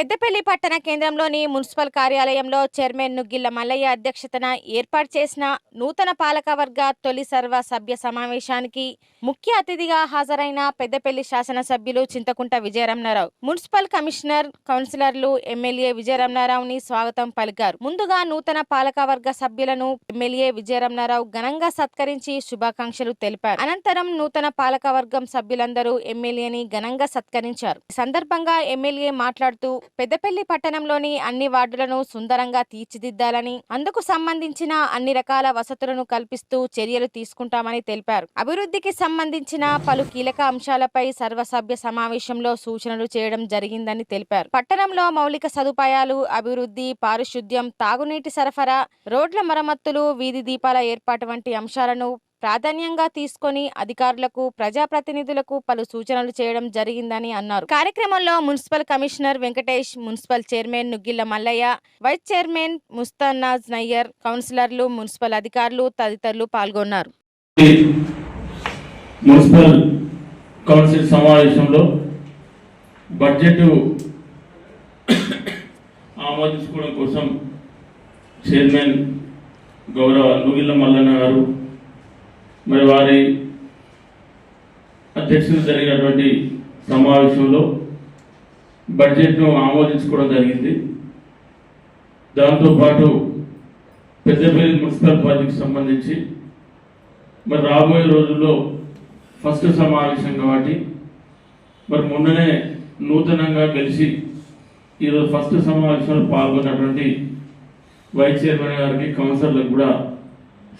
పెద్దపల్లి పట్టణ కేంద్రంలోని మున్సిపల్ కార్యాలయంలో చైర్మన్ నుగ్గిళ్ల మల్లయ్య అధ్యక్షతన ఏర్పాటు చేసిన నూతన పాలకవర్గ తొలి సర్వ సభ్య సమావేశానికి ముఖ్య అతిథిగా హాజరైన పెద్దపల్లి శాసనసభ్యులు చింతకుంట విజయరమణారావు, మున్సిపల్ కమిషనర్, కౌన్సిలర్లు, ఎమ్మెల్యే విజయరమణారావుని స్వాగతం పలికారు. ముందుగా నూతన పాలకవర్గ సభ్యులను ఎమ్మెల్యే విజయరమణారావు ఘనంగా సత్కరించి శుభాకాంక్షలు తెలిపారు. అనంతరం నూతన పాలకవర్గం సభ్యులందరూ ఎమ్మెల్యేని ఘనంగా సత్కరించారు. ఈ సందర్భంగా ఎమ్మెల్యే మాట్లాడుతూ పెద్దపల్లి పట్టణంలోని అన్ని వార్డులను సుందరంగా తీర్చిదిద్దాలని, అందుకు సంబంధించిన అన్ని రకాల వసతులను కల్పిస్తూ చర్యలు తీసుకుంటామని తెలిపారు. అభివృద్ధికి సంబంధించిన పలు కీలక అంశాలపై సర్వసభ్య సమావేశంలో సూచనలు చేయడం జరిగిందని తెలిపారు. పట్టణంలో మౌలిక సదుపాయాలు, అభివృద్ధి, పారిశుద్ధ్యం, తాగునీటి సరఫరా, రోడ్ల మరమ్మతులు, వీధి దీపాల ఏర్పాటు వంటి అంశాలను ప్రాధాన్యంగా తీసుకొని అధికారులకు, ప్రజాప్రతినిధులకు పలు సూచనలు చేయడం జరిగిందని అన్నారు. కార్యక్రమంలో municipal commissioner Venkatesh, municipal chairman Nuggilla Mallaiah, vice chairman Mustannaz Nayyar, కౌన్సిలర్లు, మున్సిపల్ అధికారులు తదితరులు పాల్గొన్నారు. మున్సిపల్ కౌన్సిల్ సమావేశంలో బడ్జెట్ ఆమోదించుకోవడం కోసం చైర్మన్ గౌరవ నుగ్గిళ్ల మల్లన్న గారు మరి వారి అధ్యక్షతన జరిగినటువంటి సమావేశంలో బడ్జెట్ను ఆమోదించుకోవడం జరిగింది. దాంతోపాటు పెద్దపల్లి మున్సిపల్ ప్రాజెక్టుకు సంబంధించి మరి రాబోయే రోజుల్లో ఫస్ట్ సమావేశం కాబట్టి మరి మొన్ననే నూతనంగా గెలిచి ఈరోజు ఫస్ట్ సమావేశంలో పాల్గొన్నటువంటి వైస్ చైర్మన్ గారికి, కౌన్సిలర్లకు కూడా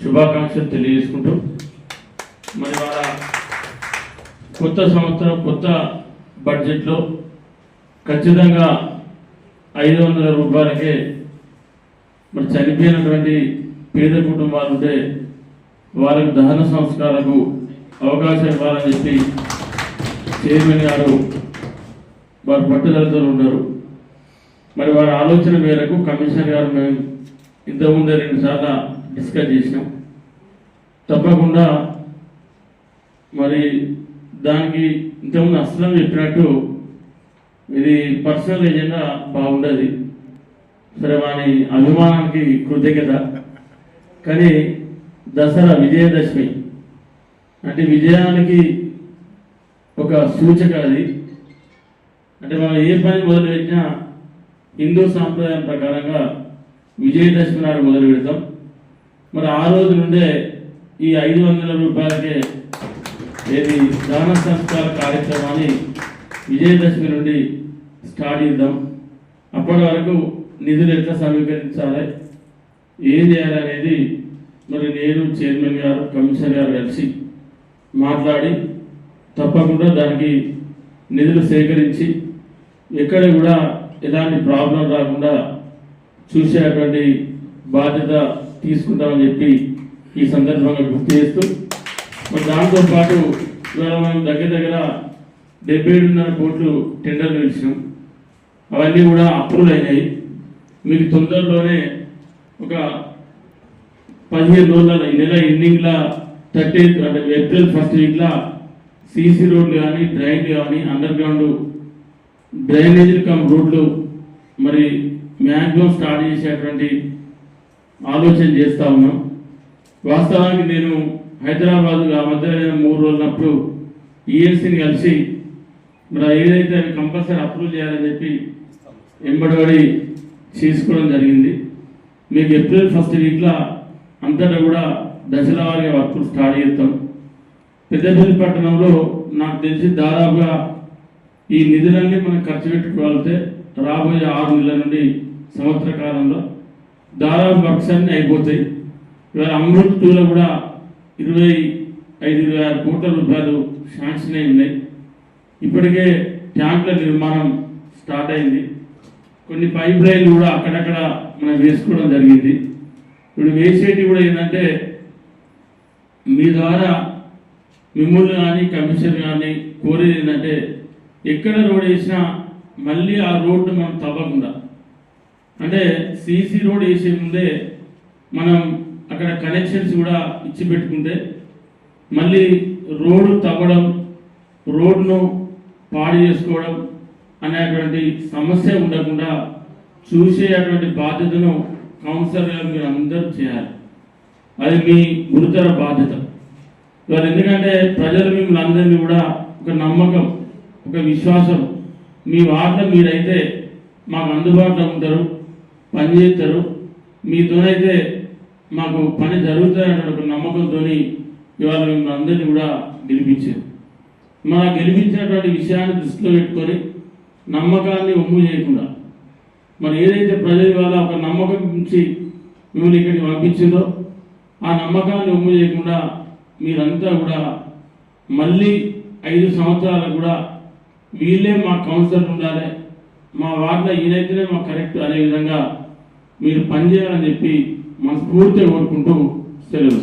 శుభాకాంక్షలు తెలియజేసుకుంటూ మరి వాళ్ళ కొత్త సంవత్సరం కొత్త బడ్జెట్లో ఖచ్చితంగా 500 రూపాయలకే మరి చనిపోయినటువంటి పేద కుటుంబాలు ఉంటే వాళ్ళకు దహన సంస్కారాలకు అవకాశం ఇవ్వాలని చెప్పి చైర్మన్ గారు వారు పట్టుదలతో ఉన్నారు. మరి వారి ఆలోచన మేరకు కమిషనర్ గారు మేము ఇంతకుముందే 2 సార్లు డిస్కస్ చేసినాం. తప్పకుండా మరి దానికి ఇంతకుముందు అస్లం చెప్పినట్టు ఇది పర్సనల్ ఏజెండా బాగుండదు. సరే వాని అభిమానానికి కృతజ్ఞత. కానీ దసరా విజయదశమి అంటే విజయానికి ఒక సూచక అది. అంటే మనం ఏ పని మొదలుపెట్టినా హిందూ సాంప్రదాయం ప్రకారంగా విజయదశమి నాడు మొదలు పెడతాం. మరి ఆ రోజు నుండే ఈ 500 రూపాయలకే ఏది దాన సంస్కార కార్యక్రమాన్ని విజయదశమి నుండి స్టార్ట్ చేద్దాం. అప్పటి వరకు నిధులు ఎట్లా సమీకరించాలి, ఏం చేయాలనేది మరి నేను, చైర్మన్ గారు, కమిషనర్ గారు కలిసి మాట్లాడి తప్పకుండా దానికి నిధులు సేకరించి ఎక్కడ కూడా ఎలాంటి ప్రాబ్లం రాకుండా చూసేటువంటి బాధ్యత తీసుకుంటామని చెప్పి ఈ సందర్భంగా గుర్తు చేస్తూ మరి దాంతోపాటు ఇవాళ మనం దగ్గర 77.5 కోట్లు టెండర్లు ఇచ్చినాం. అవన్నీ కూడా అప్రూవ్ అయినాయి. మీకు తొందరలోనే ఒక 15 రోజుల ఈ నెల ఎండింగ్లా 30th అంటే ఏప్రిల్ 1st వీక్లా సీసీ రోడ్లు కానీ, డ్రైన్ కానీ, అండర్ గ్రౌండ్ డ్రైనేజీలు కమ్ రోడ్లు మరి మ్యాక్సిమం స్టార్ట్ చేసేటువంటి ఆలోచన చేస్తూ ఉన్నాం. వాస్తవానికి నేను హైదరాబాద్ ఆ మధ్య 3 రోజులప్పుడు ఈఎల్సీని కలిసి మరి ఏదైతే అవి కంపల్సరీ అప్రూవ్ చేయాలని చెప్పి ఎంబడి చేసుకోవడం జరిగింది. మీకు ఏప్రిల్ 1st వీక్లో అంతటా కూడా దశల వారీగా వర్కులు స్టార్ట్ చేస్తాం. పెద్దపల్లి పట్టణంలో నాకు తెలిసి దాదాపుగా ఈ నిధులన్నీ మనం ఖర్చు పెట్టుకోవాలంటే రాబోయే 6 నెలల నుండి సంవత్సర కాలంలో దాదాపు వర్క్స్ అన్నీ అయిపోతాయి. ఇవాళ అమృత్ 2లో కూడా 25-26 కోట్ల రూపాయలు శాంక్షన్ అయి ఉన్నాయి. ఇప్పటికే ట్యాంకుల నిర్మాణం స్టార్ట్ అయింది. కొన్ని పైప్ లైన్లు కూడా అక్కడక్కడ మనం వేసుకోవడం జరిగింది. ఇప్పుడు వేసేటి కూడా ఏంటంటే మీ ద్వారా మిమ్మల్ని కానీ, కమిషన్ కానీ కోరేది ఏంటంటే ఎక్కడ రోడ్ వేసినా మళ్ళీ ఆ రోడ్డు మనం తవ్వకుండా, అంటే సీసీ రోడ్ వేసే ముందే మనం అక్కడ కనెక్షన్స్ కూడా ఇచ్చి పెట్టుకుంటే మళ్ళీ రోడ్డు తవ్వడం, రోడ్ను పాడు చేసుకోవడం అనేటువంటి సమస్య ఉండకుండా చూసేటువంటి బాధ్యతను కౌన్సిలర్గా మీరు అందరూ చేయాలి. అది మీ గురుతర బాధ్యత. ఇవాళ ఎందుకంటే ప్రజలు మిమ్మల్ని అందరినీ కూడా ఒక నమ్మకం, ఒక విశ్వాసం, మీ వార్త మీరైతే మాకు అందుబాటులో ఉంటారు, పని చేస్తారు, మీతోనైతే మాకు పని జరుగుతుందనే ఒక నమ్మకంతో ఇవాళ మిమ్మల్ని అందరినీ కూడా గెలిపించారు. మన గెలిపించినటువంటి విషయాన్ని దృష్టిలో పెట్టుకొని నమ్మకాన్ని ఒమ్ము చేయకుండా మరి ఏదైతే ప్రజలు ఇవాళ ఒక నమ్మకం నుంచి మిమ్మల్ని ఇక్కడికి పంపించిందో ఆ నమ్మకాన్ని ఒమ్ము చేయకుండా మీరంతా కూడా మళ్ళీ 5 సంవత్సరాలు కూడా వీళ్ళే మా కౌన్సిలర్ ఉండాలి, మా వార్డులో ఈయనైతేనే మాకు కరెక్ట్ అనే విధంగా మీరు పనిచేయాలని చెప్పి మనస్ఫూర్తిగా కోరుకుంటూ సెలవు.